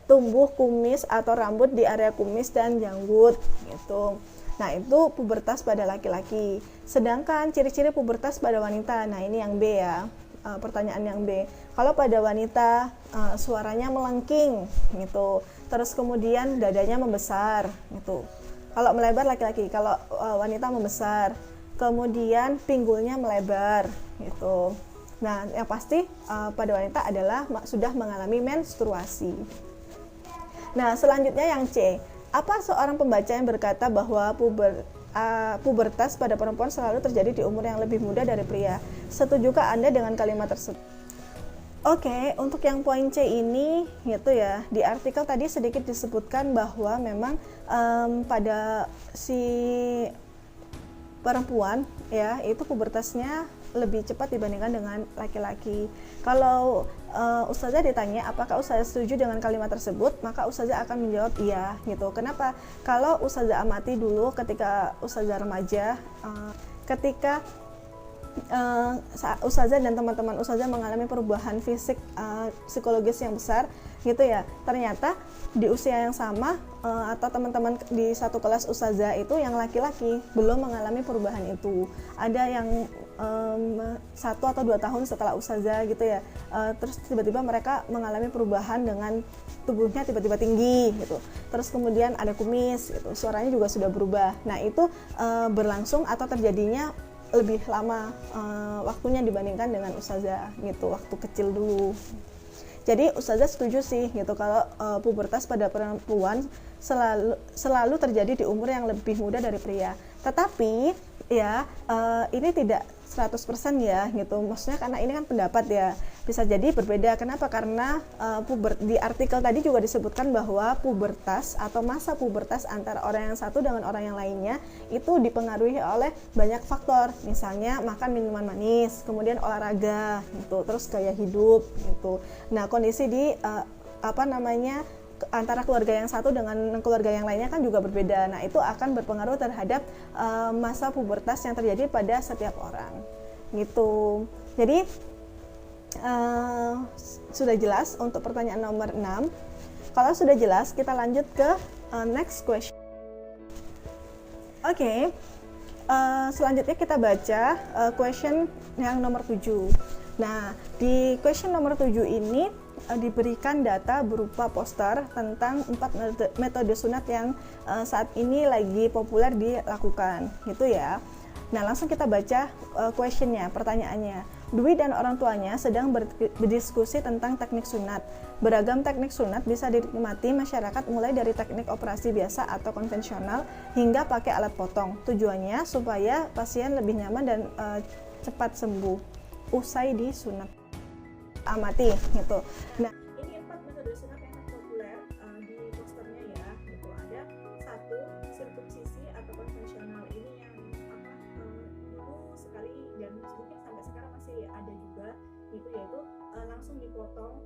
tumbuh kumis atau rambut di area kumis dan janggut gitu. Nah, itu pubertas pada laki-laki. Sedangkan ciri-ciri pubertas pada wanita, nah ini yang B ya. pertanyaan yang B. Kalau pada wanita suaranya melengking gitu, terus kemudian dadanya membesar gitu. Kalau melebar laki-laki, kalau wanita membesar, kemudian pinggulnya melebar gitu. Nah, yang pasti pada wanita adalah sudah mengalami menstruasi. Nah, selanjutnya yang C. Apa seorang pembaca yang berkata bahwa pubertas pada perempuan selalu terjadi di umur yang lebih muda dari pria? Setujukah Anda dengan kalimat tersebut? Oke, untuk yang poin C ini gitu ya, di artikel tadi sedikit disebutkan bahwa memang pada si perempuan ya itu pubertasnya lebih cepat dibandingkan dengan laki-laki. Kalau Ustazah ditanya apakah Ustazah setuju dengan kalimat tersebut, maka Ustazah akan menjawab iya gitu. Kenapa? Kalau Ustazah amati dulu ketika Ustazah remaja, ketika Ustazah dan teman-teman Ustazah mengalami perubahan fisik psikologis yang besar gitu ya, ternyata di usia yang sama atau teman-teman di satu kelas Ustazah itu yang laki-laki belum mengalami perubahan itu. Ada yang 1 atau 2 tahun setelah Ustazah gitu ya, terus tiba-tiba mereka mengalami perubahan dengan tubuhnya tiba-tiba tinggi gitu, terus kemudian ada kumis gitu, suaranya juga sudah berubah. Nah itu berlangsung atau terjadinya lebih lama waktunya dibandingkan dengan Ustazah gitu, waktu kecil dulu. Jadi Ustazah setuju sih gitu kalau pubertas pada perempuan selalu terjadi di umur yang lebih muda dari pria. Tetapi ya ini tidak 100% ya gitu. Maksudnya karena ini kan pendapat ya. Bisa jadi berbeda. Kenapa? Karena di artikel tadi juga disebutkan bahwa pubertas atau masa pubertas antara orang yang satu dengan orang yang lainnya itu dipengaruhi oleh banyak faktor. Misalnya makan minuman manis, kemudian olahraga gitu, terus gaya hidup gitu. Nah, kondisi di antara keluarga yang satu dengan keluarga yang lainnya kan juga berbeda. Nah, itu akan berpengaruh terhadap masa pubertas yang terjadi pada setiap orang. Gitu. Jadi sudah jelas untuk pertanyaan nomor 6. Kalau sudah jelas, kita lanjut ke next question. Oke. Selanjutnya kita baca question yang nomor 7. Nah, di question nomor 7 ini diberikan data berupa poster tentang 4 metode sunat yang saat ini lagi populer dilakukan, gitu ya. Nah, langsung kita baca questionnya, pertanyaannya. Dwi dan orang tuanya sedang berdiskusi tentang teknik sunat. Beragam teknik sunat bisa dinikmati masyarakat mulai dari teknik operasi biasa atau konvensional hingga pakai alat potong. Tujuannya supaya pasien lebih nyaman dan cepat sembuh usai disunat. Amati gitu. Nah, ini 4 metode sunat yang populer di posternya ya. Gitu. Ada 1 sirkumsisi atau konvensional. Ini yang dulu sekali dan mungkin sampai sekarang masih ada juga gitu, yaitu langsung dipotong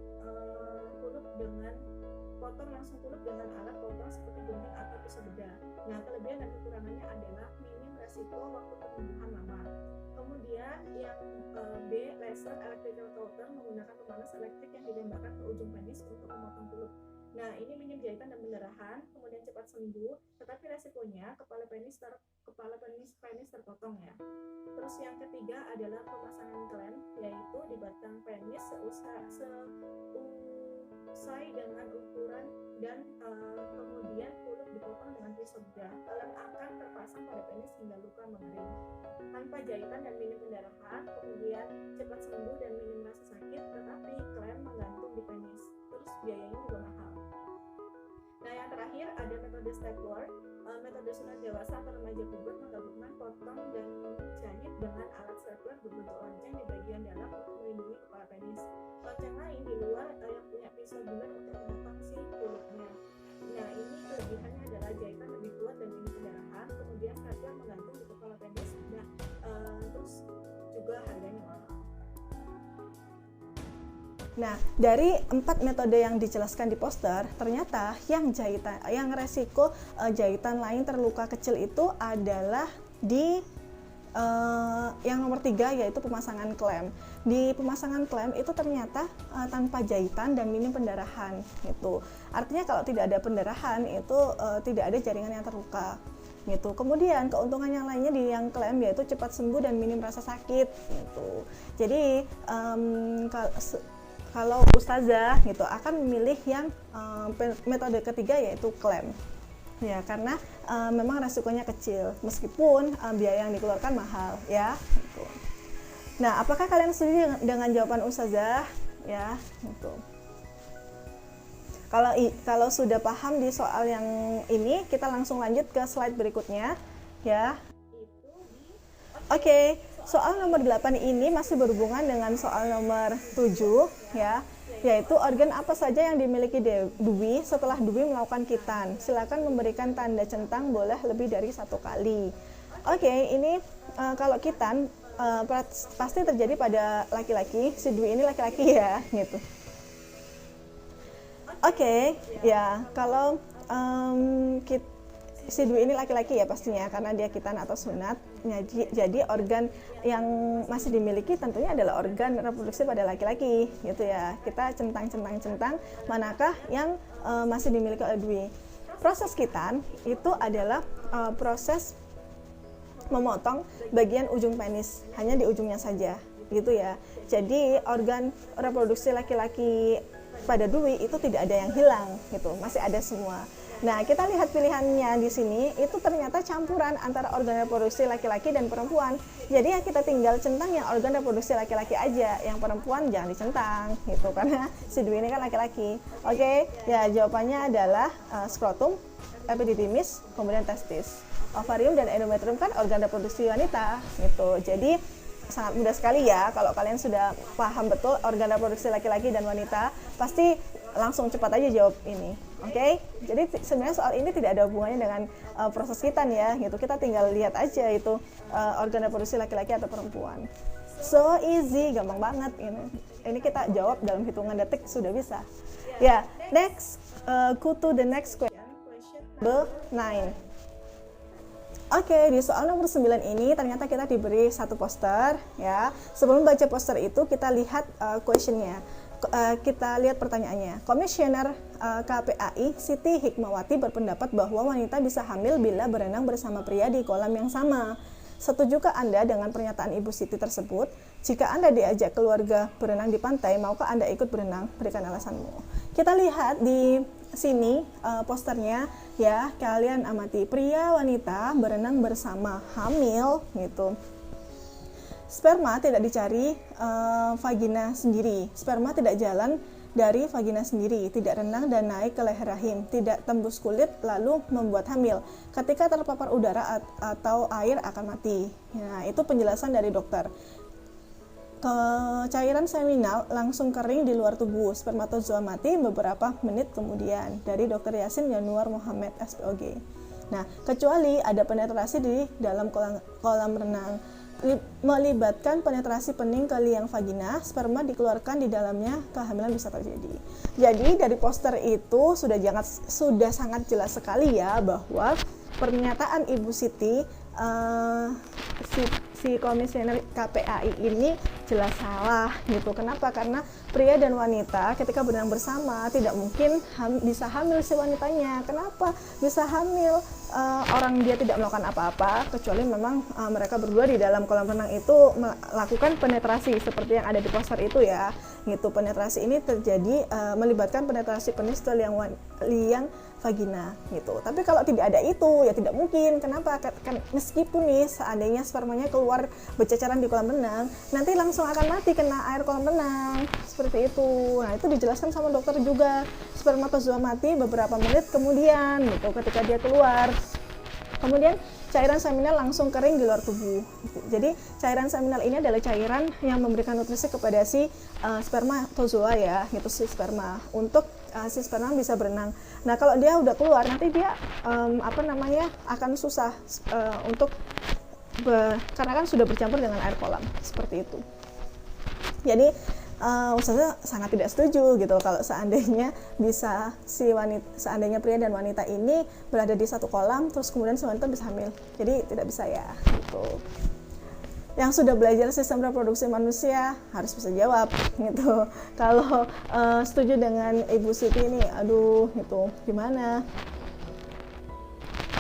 langsung kulit dengan alat potong seperti gunting atau pisau bedah. Nah, kelebihan dan kekurangannya adalah minim resiko waktu penyembuhan lama. Kemudian yang B, laser electrical cutter menggunakan pemanas elektrik yang ditembakkan ke ujung penis untuk memotong kulit. Nah, ini minim jahitan dan pendarahan, kemudian cepat sembuh, tetapi resikonya kepala penis terpotong ya. Terus yang ketiga adalah pemasangan klem, yaitu di batang penis seusai dengan ukuran dan kemudian kulit dipotong dengan pisau bedah. Klem akan terpasang pada penis hingga luka mengering. Tanpa jahitan dan minim pendarahan, kemudian cepat sembuh dan minim rasa sakit, tetapi klem menggantung di penis. Terus biayanya juga mahal. Nah, yang terakhir ada metode stapler. Metode sunat dewasa atau remaja puber menggabungkan potong dan jahit dengan alat stapler berbentuk lonceng di bagian dalam untuk melindungi kepala penis. Lonceng lain di luar yang punya pisau bulat untuk memotong si kulitnya. Nah, ini kelebihannya adalah jahitan lebih kuat dan minim pendarahan, kemudian stapler menggantung di kepala penis. Nah, terus juga harganya mahal. Nah, dari 4 metode yang dijelaskan di poster, ternyata yang resiko jahitan lain terluka kecil itu adalah di yang nomor 3, yaitu pemasangan klem. Di pemasangan klem itu ternyata tanpa jahitan dan minim pendarahan gitu. Artinya kalau tidak ada pendarahan itu tidak ada jaringan yang terluka. gitu. Kemudian keuntungan yang lainnya di yang klaim yaitu cepat sembuh dan minim rasa sakit gitu. Jadi kalau ustazah gitu akan memilih yang metode ketiga yaitu klaim. Ya, karena memang resikonya kecil meskipun biaya yang dikeluarkan mahal ya gitu. Nah, apakah kalian setuju dengan jawaban ustazah ya gitu. Kalau sudah paham di soal yang ini, kita langsung lanjut ke slide berikutnya ya. Oke, soal nomor 8 ini masih berhubungan dengan soal nomor 7 ya, yaitu organ apa saja yang dimiliki Dwi setelah Dwi melakukan kitan. Silakan memberikan tanda centang, boleh lebih dari 1 kali. Oke, ini kalau kitan pasti terjadi pada laki-laki. Si Dwi ini laki-laki ya, gitu. Oke, ya kalau si Dwi ini laki-laki ya pastinya karena dia kitan atau sunat. Jadi organ yang masih dimiliki tentunya adalah organ reproduksi pada laki-laki, gitu ya. Kita centang manakah yang masih dimiliki oleh Dwi. Proses kitan itu adalah proses memotong bagian ujung penis, hanya di ujungnya saja, gitu ya. Jadi organ reproduksi laki-laki pada Dwi itu tidak ada yang hilang, gitu, masih ada semua. Nah, kita lihat pilihannya di sini itu ternyata campuran antara organ reproduksi laki-laki dan perempuan. Jadi ya kita tinggal centang yang organ reproduksi laki-laki aja, yang perempuan jangan dicentang, gitu, karena si Dwi ini kan laki-laki. Oke, ya jawabannya adalah skrotum, epididymis, kemudian testis. Ovarium dan endometrium kan organ reproduksi wanita, gitu. Jadi sangat mudah sekali ya kalau kalian sudah paham betul organ reproduksi laki-laki dan wanita, pasti langsung cepat aja jawab ini. Oke, jadi sebenarnya soal ini tidak ada hubungannya dengan proses kitan ya, gitu. Kita tinggal lihat aja itu organ reproduksi laki-laki atau perempuan. So easy, gampang banget ini. Ini kita jawab dalam hitungan detik sudah bisa. Ya, next, go to the next question. Number 9. Oke, di soal nomor 9 ini ternyata kita diberi satu poster ya. Sebelum baca poster itu kita lihat questionnya. Kita lihat pertanyaannya. Komisioner KPAI Siti Hikmawati berpendapat bahwa wanita bisa hamil bila berenang bersama pria di kolam yang sama. Setujukah Anda dengan pernyataan Ibu Siti tersebut? Jika Anda diajak keluarga berenang di pantai, maukah Anda ikut berenang? Berikan alasanmu. Kita lihat di sini posternya ya, kalian amati. Pria wanita berenang bersama, hamil gitu. Sperma tidak dicari vagina sendiri. Sperma tidak jalan dari vagina sendiri, tidak renang dan naik ke leher rahim, tidak tembus kulit lalu membuat hamil. Ketika terpapar udara atau air akan mati. Nah, itu penjelasan dari dokter. Cairan seminal langsung kering di luar tubuh, spermatozoa mati beberapa menit kemudian. Dari Dr. Yasin Yanuar Muhammad SPOG. Nah, kecuali ada penetrasi di dalam kolam renang melibatkan penetrasi pening ke liang vagina, sperma dikeluarkan di dalamnya, kehamilan bisa terjadi. Jadi dari poster itu sudah sangat jelas sekali ya bahwa pernyataan Ibu Siti si komisioner KPAI ini jelas salah gitu. Kenapa? Karena pria dan wanita ketika berenang bersama tidak mungkin bisa hamil si wanitanya. Kenapa bisa hamil? Orang dia tidak melakukan apa-apa kecuali memang mereka berdua di dalam kolam renang itu melakukan penetrasi seperti yang ada di poster itu ya, gitu. Penetrasi ini terjadi melibatkan penetrasi penis ke liang vagina gitu. Tapi kalau tidak ada itu ya tidak mungkin. Kenapa? Kan meskipun nih seandainya spermanya keluar berceceran di kolam renang, nanti langsung akan mati kena air kolam renang seperti itu. Nah, itu dijelaskan sama dokter juga. Spermatozoa mati beberapa menit kemudian gitu ketika dia keluar. Kemudian cairan seminal langsung kering di luar tubuh. Jadi cairan seminal ini adalah cairan yang memberikan nutrisi kepada si spermatozoa ya, gitu, si sperma untuk si sperma bisa berenang. Nah, kalau dia udah keluar nanti dia akan susah untuk karena kan sudah bercampur dengan air kolam seperti itu. Jadi Ustazah sangat tidak setuju gitu kalau seandainya seandainya pria dan wanita ini berada di satu kolam terus kemudian si wanita bisa hamil. Jadi tidak bisa ya gitu. Yang sudah belajar sistem reproduksi manusia harus bisa jawab gitu. Kalau setuju dengan Ibu Siti ini, aduh gitu gimana?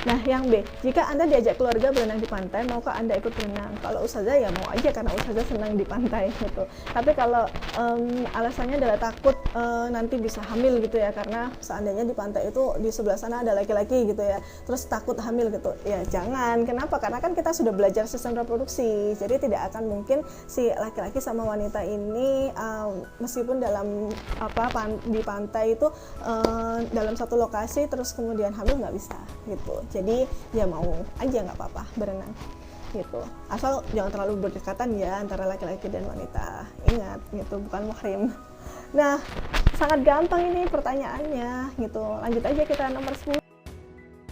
Nah, yang B, jika Anda diajak keluarga berenang di pantai, maukah Anda ikut berenang? Kalau Ustazah ya mau aja karena Ustazah senang di pantai gitu. Tapi kalau alasannya adalah takut nanti bisa hamil gitu ya, karena seandainya di pantai itu di sebelah sana ada laki-laki gitu ya, terus takut hamil gitu. Ya jangan. Kenapa? Karena kan kita sudah belajar sistem reproduksi. Jadi tidak akan mungkin si laki-laki sama wanita ini meskipun dalam di pantai itu dalam satu lokasi terus kemudian hamil, nggak bisa gitu. Jadi ya mau aja nggak apa-apa berenang gitu, asal jangan terlalu berdekatan ya antara laki-laki dan wanita, ingat gitu, bukan muhrim. Nah, sangat gampang ini pertanyaannya gitu. Lanjut aja, kita nomor 10,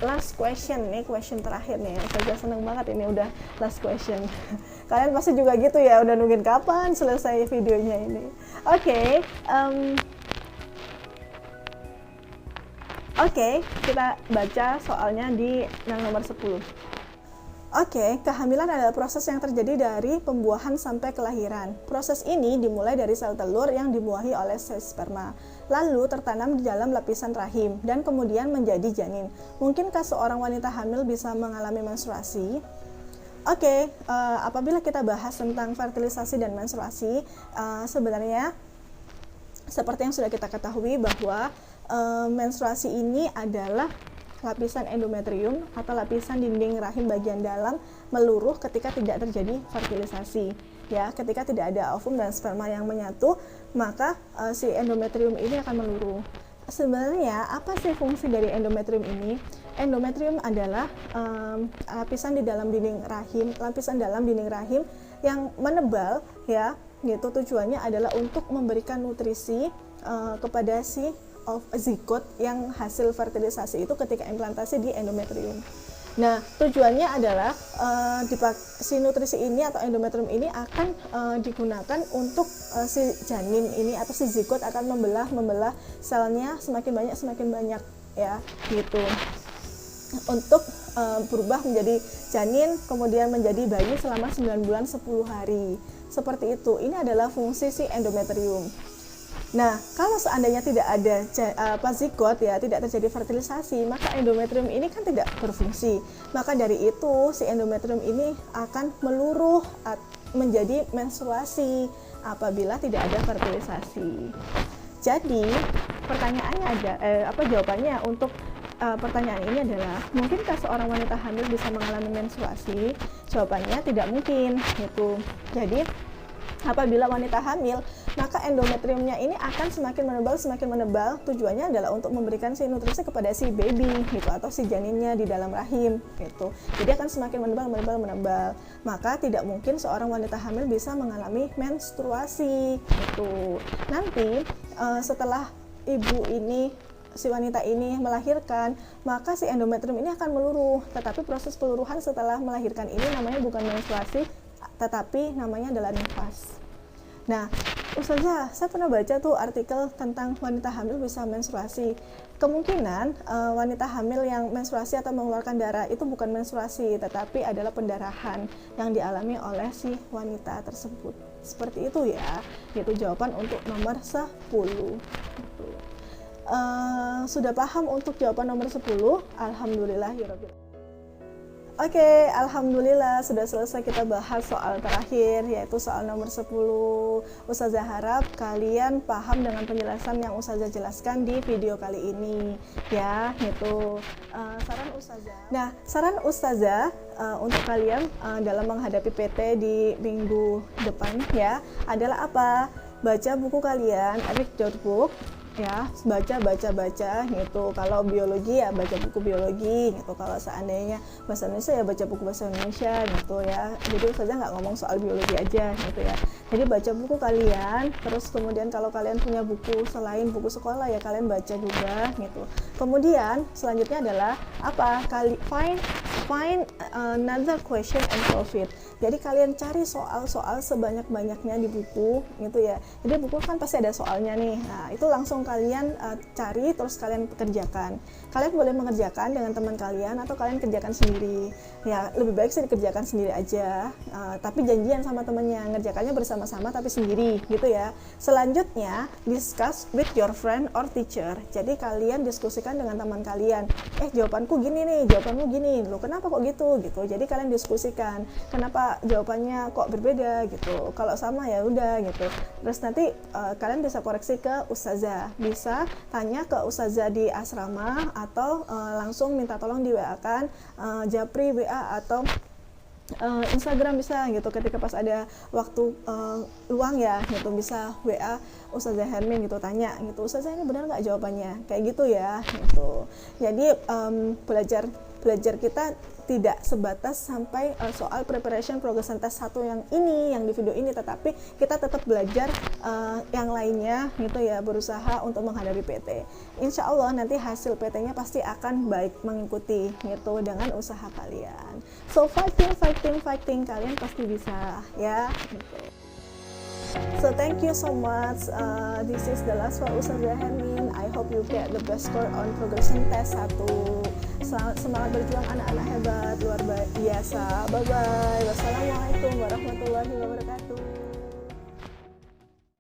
last question nih, question terakhir nih. Saya seneng banget ini udah last question. Kalian pasti juga gitu ya, udah nungguin kapan selesai videonya ini. Oke, kita baca soalnya di yang nomor 10. Kehamilan adalah proses yang terjadi dari pembuahan sampai kelahiran. Proses ini dimulai dari sel telur yang dibuahi oleh sel sperma, lalu tertanam di dalam lapisan rahim, dan kemudian menjadi janin. Mungkinkah seorang wanita hamil bisa mengalami menstruasi? Apabila kita bahas tentang fertilisasi dan menstruasi, sebenarnya seperti yang sudah kita ketahui bahwa menstruasi ini adalah lapisan endometrium atau lapisan dinding rahim bagian dalam meluruh ketika tidak terjadi fertilisasi. Ya, ketika tidak ada ovum dan sperma yang menyatu, maka si endometrium ini akan meluruh. Sebenarnya apa sih fungsi dari endometrium ini? Endometrium adalah lapisan dalam dinding rahim yang menebal ya, gitu. Tujuannya adalah untuk memberikan nutrisi kepada si zigot yang hasil fertilisasi itu ketika implantasi di endometrium. Nah, tujuannya adalah si nutrisi ini atau endometrium ini akan digunakan untuk si janin ini atau si zigot akan membelah selnya semakin banyak ya, gitu. Untuk berubah menjadi janin, kemudian menjadi bayi selama 9 bulan 10 hari. Seperti itu. Ini adalah fungsi si endometrium. Nah, kalau seandainya tidak ada zigot ya, tidak terjadi fertilisasi, maka endometrium ini kan tidak berfungsi. Maka dari itu si endometrium ini akan meluruh menjadi menstruasi apabila tidak ada fertilisasi. Jadi, jawabannya untuk pertanyaan ini adalah, mungkinkah seorang wanita hamil bisa mengalami menstruasi? Jawabannya tidak mungkin gitu. Jadi apabila wanita hamil, maka endometriumnya ini akan semakin menebal. Tujuannya adalah untuk memberikan si nutrisi kepada si baby gitu, atau si janinnya di dalam rahim gitu. Jadi akan semakin menebal. Maka tidak mungkin seorang wanita hamil bisa mengalami menstruasi gitu. Nanti setelah si wanita ini melahirkan, maka si endometrium ini akan meluruh. Tetapi proses peluruhan setelah melahirkan ini namanya bukan menstruasi, tetapi namanya adalah nifas. Nah, Ustazah, saya pernah baca tuh artikel tentang wanita hamil bisa menstruasi. Kemungkinan wanita hamil yang menstruasi atau mengeluarkan darah itu bukan menstruasi, tetapi adalah pendarahan yang dialami oleh si wanita tersebut. Seperti itu ya, itu jawaban untuk nomor 10. Sudah paham untuk jawaban nomor 10? Alhamdulillahirabbil. Alhamdulillah sudah selesai kita bahas soal terakhir, yaitu soal nomor 10. Ustazah harap kalian paham dengan penjelasan yang Ustazah jelaskan di video kali ini ya, gitu. Saran Ustazah. Nah, saran Ustazah untuk kalian dalam menghadapi PT di minggu depan ya adalah apa? Baca buku kalian, read your book. Ya, baca gitu. Kalau biologi ya baca buku biologi gitu. Kalau seandainya bahasa Indonesia ya baca buku bahasa Indonesia gitu ya. Jadi Ustazah nggak ngomong soal biologi aja gitu ya. Jadi baca buku kalian, terus kemudian kalau kalian punya buku selain buku sekolah ya kalian baca juga gitu. Kemudian selanjutnya adalah apa? Find find another question and solve it. Jadi kalian cari soal-soal sebanyak-banyaknya di buku gitu ya. Jadi buku kan pasti ada soalnya nih. Nah, itu langsung kalian cari terus kalian kerjakan. Kalian boleh mengerjakan dengan teman kalian atau kalian kerjakan sendiri. Ya, lebih baik sih dikerjakan sendiri aja. Tapi janjian sama temennya, ngerjakannya bersama-sama tapi sendiri gitu ya. Selanjutnya, discuss with your friend or teacher. Jadi kalian diskusikan dengan teman kalian. Jawabanku gini nih, jawabanmu gini. Loh, kenapa kok gitu? Jadi kalian diskusikan. Kenapa jawabannya kok berbeda gitu? Kalau sama ya udah gitu. Terus nanti kalian bisa koreksi ke ustazah. Bisa tanya ke ustazah di asrama atau langsung minta tolong di WA kan, Japri WA atau Instagram bisa gitu, ketika pas ada waktu luang ya gitu bisa WA Ustazah Hermin gitu, tanya gitu, Ustazah ini benar nggak jawabannya, kayak gitu ya gitu. Jadi belajar kita tidak sebatas sampai soal preparation progression test 1 yang di video ini, tetapi kita tetap belajar yang lainnya gitu ya, berusaha untuk menghadapi PT. Insya Allah nanti hasil PT-nya pasti akan baik mengikuti gitu dengan usaha kalian. So fighting, kalian pasti bisa ya gitu. So thank you so much. This is the last for Ustazah Hermin. I hope you get the best score on progression test 1. Semangat berjuang anak-anak hebat luar biasa. Bye bye. Wassalamualaikum warahmatullahi wabarakatuh.